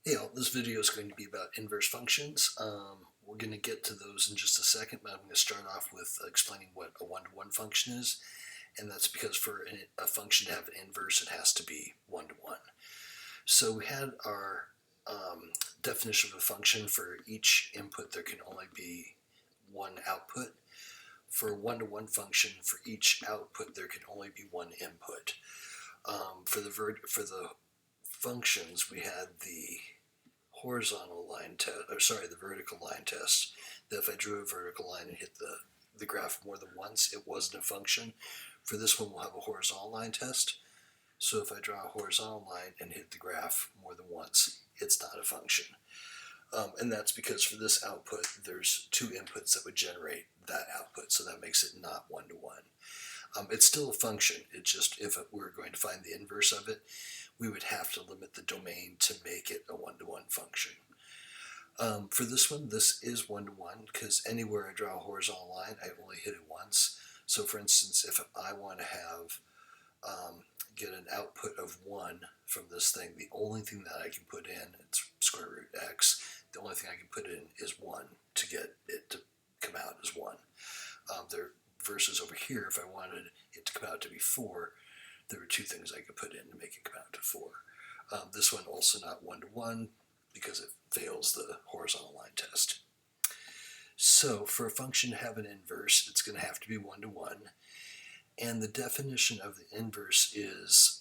Hey all, this video is going to be about inverse functions. We're going to get to those in just a second, but I'm going to start off with explaining what a one-to-one function is, and that's because for a function to have an inverse, it has to be one-to-one. So we had our definition of a function. For each input, there can only be one output. For a one-to-one function, for each output, there can only be one input. For the functions, we had the horizontal line test, the vertical line test, that if I drew a vertical line and hit the graph more than once, it wasn't a function. For this one, we'll have a horizontal line test. So if I draw a horizontal line and hit the graph more than once, it's not a function. And that's because for this output, there's two inputs that would generate that output, so that makes it not one-to-one. It's still a function. It's just if we were going to find the inverse of it, we would have to limit the domain to make it a one-to-one function. For this one, this is one-to-one because anywhere I draw a horizontal line, I only hit it once. So for instance, if I want to have get an output of 1 from this thing, the only thing that I can put in, it's square root x, the only thing I can put in is 1 to get it to come out as 1. Versus over here, if I wanted it to come out to be 4, there were two things I could put in to make it come out to 4. This one also not one-to-one because it fails the horizontal line test. So for a function to have an inverse, it's going to have to be one-to-one. And the definition of the inverse is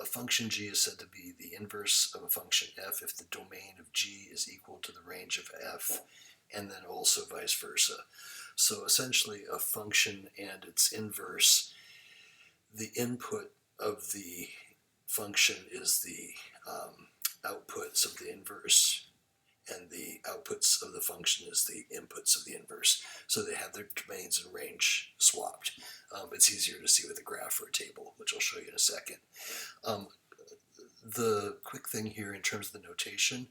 a function g is said to be the inverse of a function f if the domain of g is equal to the range of f, and then also vice versa. So essentially a function and its inverse, the input of the function is the outputs of the inverse, and the outputs of the function is the inputs of the inverse. So they have their domains and range swapped. It's easier to see with a graph or a table, which I'll show you in a second. The quick thing here in terms of the notation,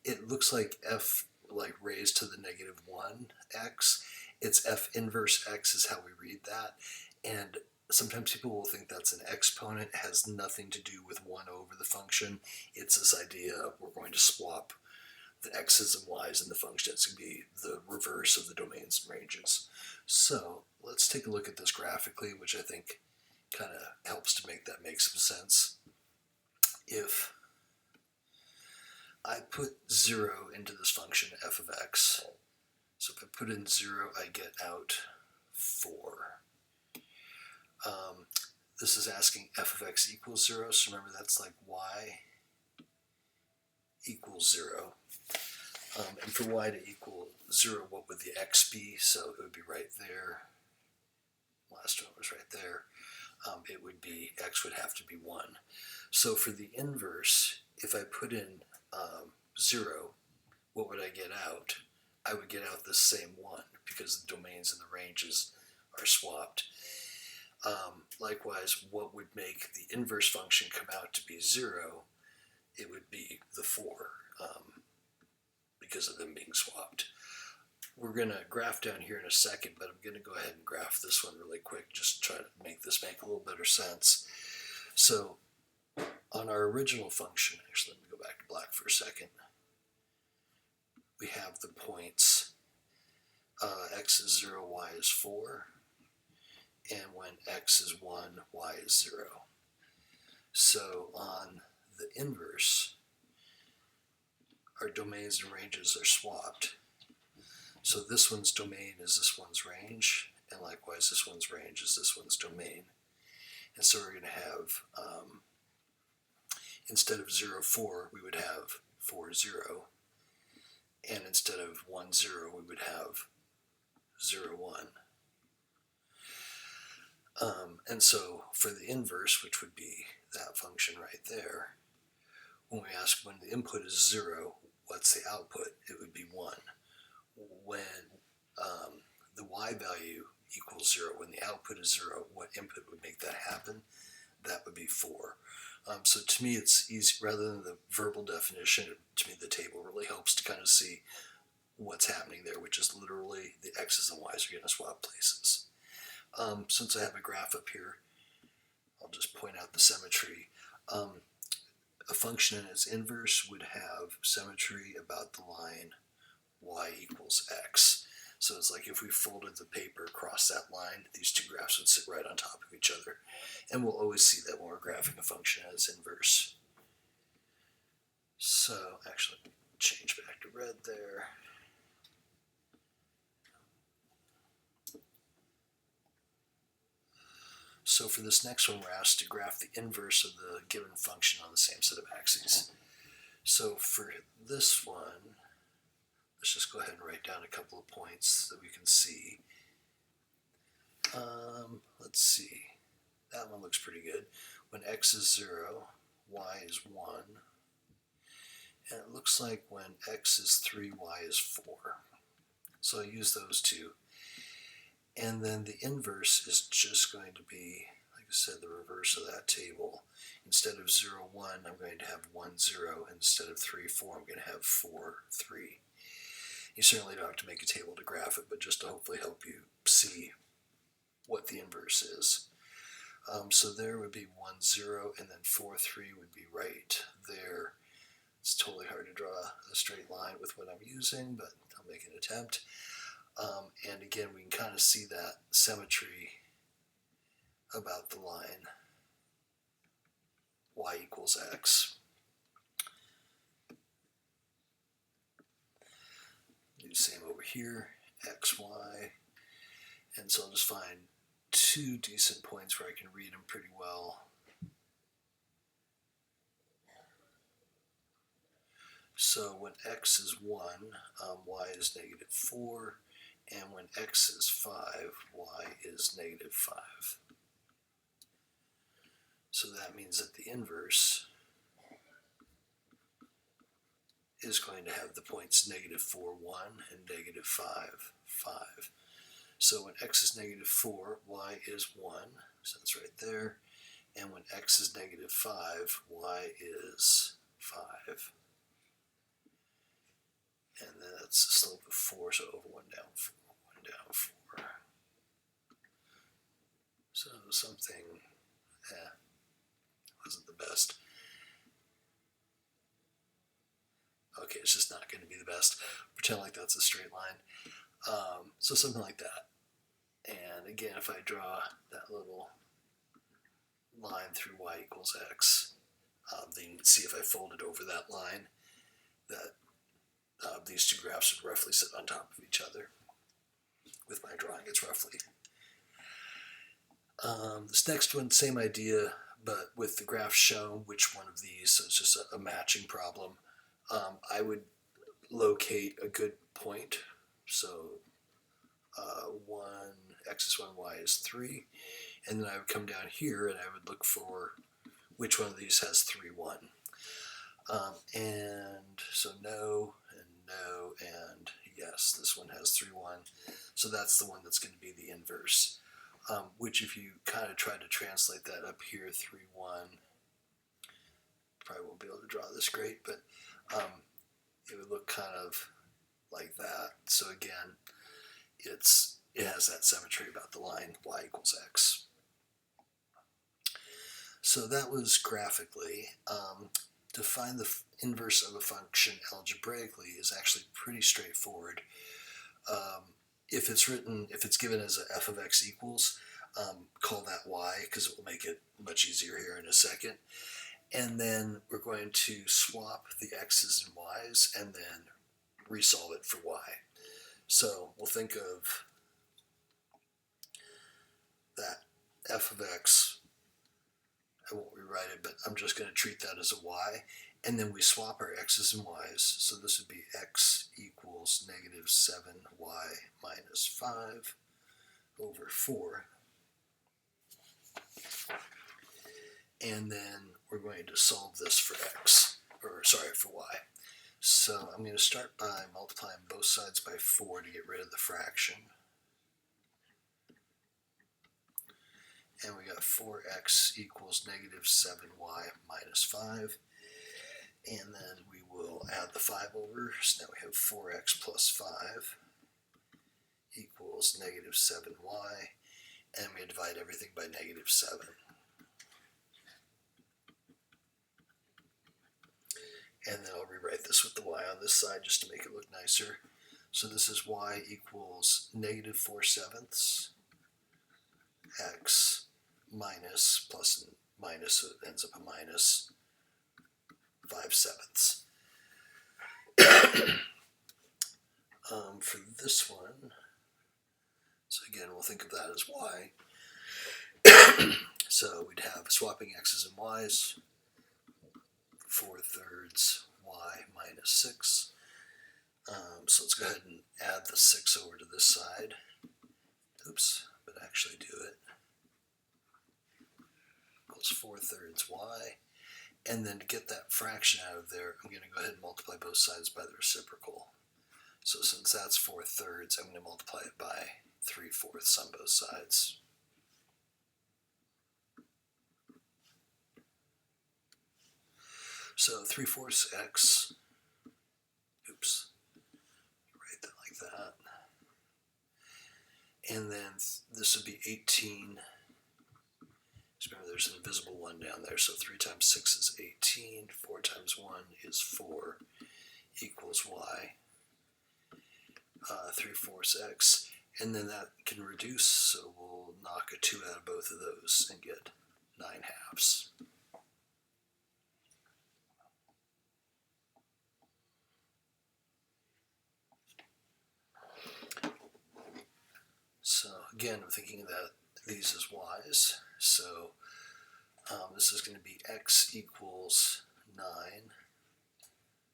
it looks like f like raised to the negative 1x. It's f inverse x is how we read that. And sometimes people will think that's an exponent. It has nothing to do with 1 over the function. It's this idea of we're going to swap the x's and y's in the function. It's going to be the reverse of the domains and ranges. So let's take a look at this graphically, which I think kind of helps to make that make some sense. If I put 0 into this function f of x, so if I put in 0, I get out 4. This is asking f of x equals 0, so remember that's like y equals 0. And for y to equal 0, what would the x be? So it would be right there. Last one was right there. It would be, x would have to be 1. So for the inverse, if I put in 0, what would I get out? I would get out the same 1 because the domains and the ranges are swapped. Likewise, what would make the inverse function come out to be 0? It would be the 4 because of them being swapped. We're going to graph down here in a second, but I'm going to go ahead and graph this one really quick, just try to make this make a little better sense. So on our original function, actually let me go back to black for a second, we have the points x is 0, y is 4, and when x is 1, y is 0. So on the inverse, our domains and ranges are swapped. So this one's domain is this one's range, and likewise this one's range is this one's domain. And so we're going to have, instead of 0, 4, we would have 4, 0. And instead of 1, 0, we would have 0, 1. And so for the inverse, which would be that function right there, when we ask when the input is 0, what's the output? It would be 1. When the y value equals 0, when the output is 0, what input would make that happen? That would be 4. So to me it's easy, rather than the verbal definition, to me the table really helps to kind of see what's happening there, which is literally the x's and y's are going to swap places. Since I have a graph up here, I'll just point out the symmetry. a function and its inverse would have symmetry about the line y equals x. So it's like if we folded the paper across that line, these two graphs would sit right on top of each other. And we'll always see that when we're graphing a function and its inverse. So actually, change back to red there. So for this next one, we're asked to graph the inverse of the given function on the same set of axes. So for this one, let's just go ahead and write down a couple of points that we can see. Let's see. That one looks pretty good. When x is 0, y is 1. And it looks like when x is 3, y is 4. So I use those two. And then the inverse is just going to be, like I said, the reverse of that table. Instead of 0, 1, I'm going to have 1, 0. Instead of 3, 4, I'm going to have 4, 3. You certainly don't have to make a table to graph it, but just to hopefully help you see what the inverse is. So there would be 1, 0, and then 4, 3 would be right there. It's totally hard to draw a straight line with what I'm using, but I'll make an attempt. And again, we can kind of see that symmetry about the line y equals x. Do the same over here, x, y. And so I'll just find two decent points where I can read them pretty well. So when x is 1, y is negative 4. And when x is 5, y is negative 5. So that means that the inverse is going to have the points negative 4, 1 and negative 5, 5. So when x is negative 4, y is 1. So that's right there. And when x is negative 5, y is 5. And then that's the slope of 4, so over 1 down 4, 1 down 4. So something, wasn't the best. Okay, it's just not going to be the best. Pretend like that's a straight line. So something like that. And again, if I draw that little line through y equals x, then you can see if I folded over that line that these two graphs would roughly sit on top of each other. With my drawing, it's roughly. This next one, same idea, but with the graph shown, which one of these, so it's just a matching problem. I would locate a good point. So 1, x is 1, y is 3. And then I would come down here and I would look for which one of these has 3, 1. And so no, and no, and yes, this one has 3, 1. So that's the one that's going to be the inverse. Which if you kind of try to translate that up here, 3, 1, probably won't be able to draw this great, but it would look kind of like that. So again, it has that symmetry about the line y equals x. So that was graphically. To find the inverse of a function algebraically is actually pretty straightforward. If it's given as a f of x equals, call that y because it will make it much easier here in a second. And then we're going to swap the x's and y's and then resolve it for y. So we'll think of that f of x. I won't rewrite it, but I'm just going to treat that as a y. And then we swap our x's and y's. So this would be x equals negative 7y minus 5 over 4. And then we're going to solve this for for y. So I'm going to start by multiplying both sides by 4 to get rid of the fraction. And we got 4x equals negative 7y minus 5. And then we will add the 5 over. So now we have 4x plus 5 equals negative 7y. And we divide everything by negative 7. And then I'll rewrite this with the y on this side just to make it look nicer. So this is y equals negative 4/7 x minus plus and minus, so it ends up a minus 5/7. For this one, so again, we'll think of that as y. So we'd have swapping x's and y's, 4/3 y minus 6. So let's go ahead and add the 6 over to this side. Oops, but actually do it. Equals 4/3 y. And then to get that fraction out of there, I'm going to go ahead and multiply both sides by the reciprocal. So since that's 4/3, I'm going to multiply it by 3/4 on both sides. So 3/4 x, oops, write that like that. And then this would be 18. Just remember there's an invisible 1 down there, so 3 times 6 is 18, 4 times 1 is 4, equals y. 3/4 x, and then that can reduce, so we'll knock a 2 out of both of those and get 9/2. So again, I'm thinking that these as y's, so this is going to be x equals 9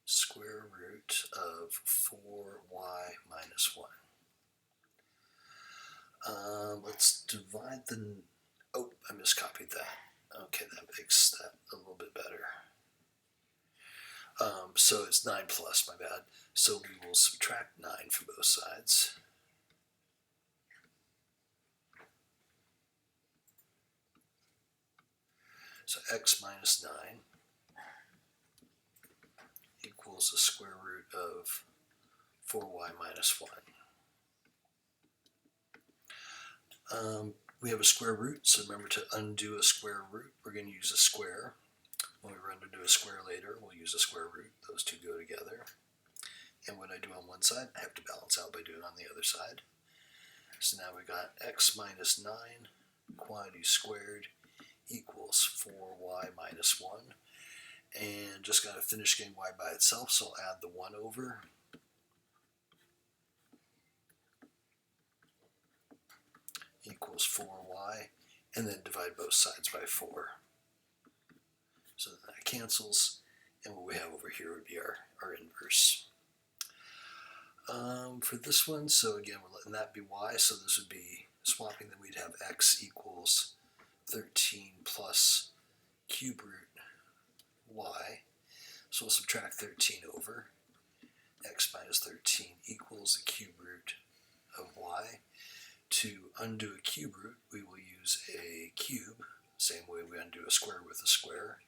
square root of 4y minus 1. Let's divide the, oh, I miscopied that. Okay, that makes that a little bit better. So it's 9 plus, my bad. So we will subtract 9 from both sides. So x minus 9 equals the square root of 4y minus 1. We have a square root, so remember to undo a square root, we're going to use a square. When we run to do a square later, we'll use a square root. Those two go together. And what I do on one side, I have to balance out by doing on the other side. So now we got x minus 9 quantity squared equals 4y minus 1. And just got to finish getting y by itself, so I'll add the 1 over. Equals 4y, and then divide both sides by 4. So that cancels, and what we have over here would be our inverse. For this one, so again, we're letting that be y, so this would be swapping, that we'd have x equals 13 plus cube root y. So we'll subtract 13 over. X minus 13 equals the cube root of y. To undo a cube root, we will use a cube, same way we undo a square with a square.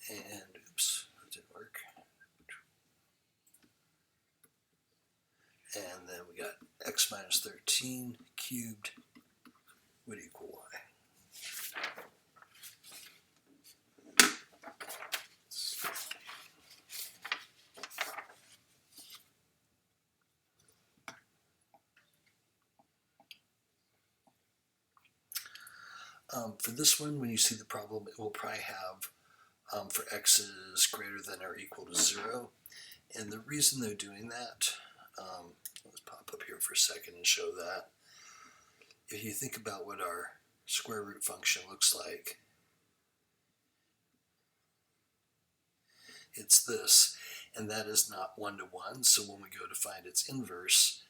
And, oops, that didn't work. And then we got x minus 13 cubed would equal y. For this one, when you see the problem, it will probably have for x's greater than or equal to 0. And the reason they're doing that, let's pop up here for a second and show that. If you think about what our square root function looks like, it's this, and that is not 1 to 1, so when we go to find its inverse,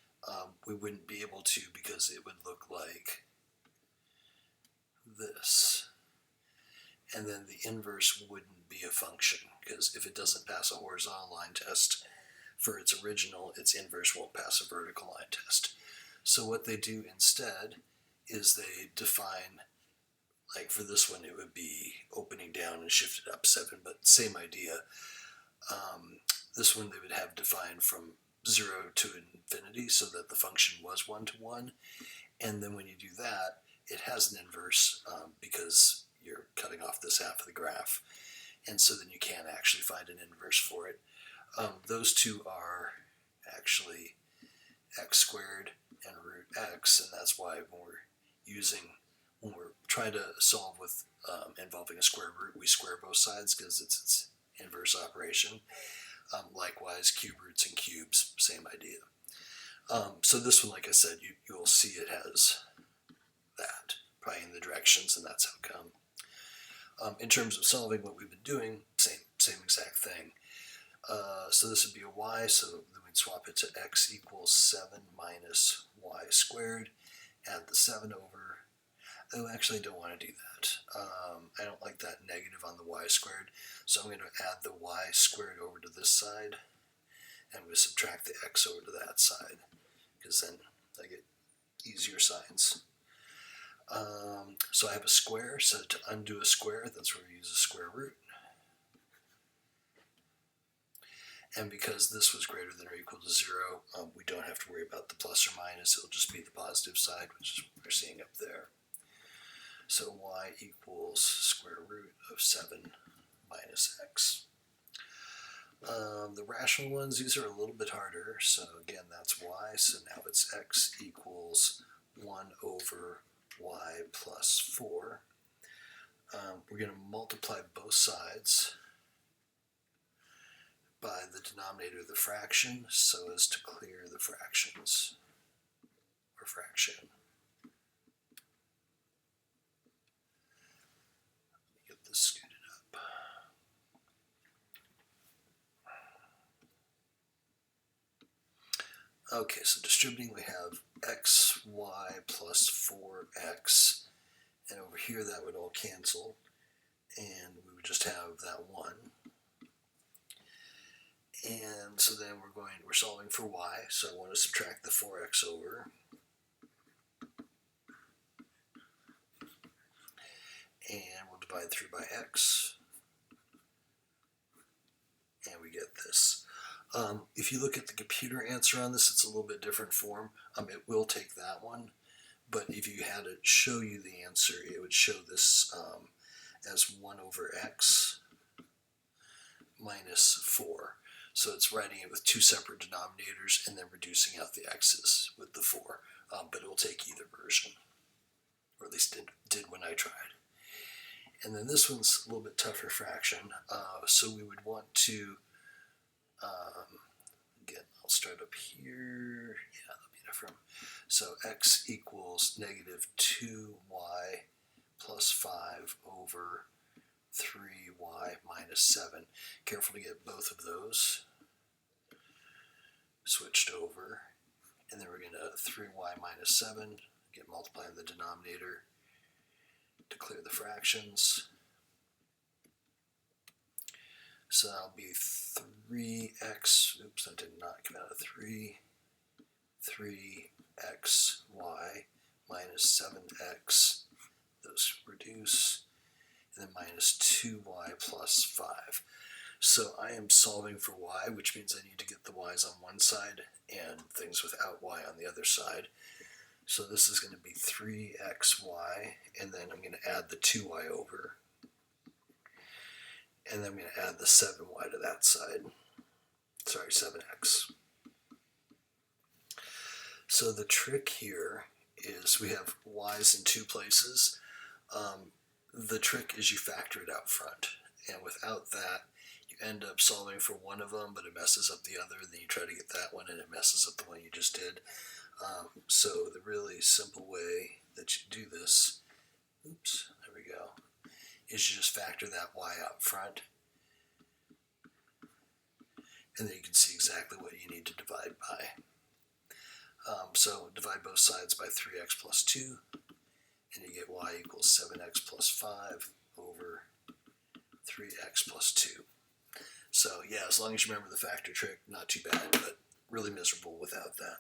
we wouldn't be able to, because it would look like this. And then the inverse wouldn't be a function, because if it doesn't pass a horizontal line test for its original, its inverse won't pass a vertical line test. So what they do instead is they define, like for this one it would be opening down and shifted up 7, but same idea. This one they would have defined from 0 to infinity, so that the function was 1 to 1. And then when you do that, it has an inverse because you're cutting off this half of the graph, and so then you can't actually find an inverse for it. Those two are actually x squared and root x, and that's why when we're trying to solve with involving a square root, we square both sides because it's its inverse operation. Likewise, cube roots and cubes, same idea. So this one, like I said, you'll see it has that, probably in the directions, and that's how come. In terms of solving what we've been doing, same exact thing. So this would be a y, so then we'd swap it to x equals 7 minus y squared, add the 7 over. Oh, actually I don't want to do that. I don't like that negative on the y squared, so I'm going to add the y squared over to this side, and we subtract the x over to that side, because then I get easier signs. So I have a square, so to undo a square, that's where we use a square root. And because this was greater than or equal to 0, we don't have to worry about the plus or minus, it'll just be the positive side, which is what we're seeing up there. So y equals square root of 7 minus x. The rational ones, these are a little bit harder, so again that's y, so now it's x equals 1 over y plus 4. We're going to multiply both sides by the denominator of the fraction so as to clear the fractions, or fraction. Get this scooted up. Okay, so distributing we have xy plus 4x, and over here that would all cancel, and we would just have that 1. And so then we're solving for y, so I want to subtract the 4x over. And we'll divide through by x. And we get this. If you look at the computer answer on this, it's a little bit different form. It will take that one, but if you had it show you the answer, it would show this as 1 over x minus 4. So it's writing it with two separate denominators and then reducing out the x's with the 4. But it will take either version, or at least it did when I tried. And then this one's a little bit tougher fraction. So we would want to, again, I'll start up here. Yeah, that'll be different. So x equals negative 2y plus 5 over 3y minus 7. Careful to get both of those switched over. And then we're going to 3y minus 7, get multiplying the denominator to clear the fractions. So that'll be 3x, oops, that did not come out of 3xy minus 7x, those reduce, and then minus 2y plus 5. So I am solving for y, which means I need to get the y's on one side and things without y on the other side. So this is going to be 3xy, and then I'm going to add the 2y over. And then I'm going to add the 7y to that side. Sorry, 7x. So the trick here is we have y's in two places. The trick is you factor it out front. And without that, you end up solving for one of them, but it messes up the other. Then you try to get that one, and it messes up the one you just did. So the really simple way that you do this, oops, there we go, is you just factor that y out front, and then you can see exactly what you need to divide by. So divide both sides by 3x plus 2, and you get y equals 7x plus 5 over 3x plus 2. So yeah, as long as you remember the factor trick, not too bad, but really miserable without that.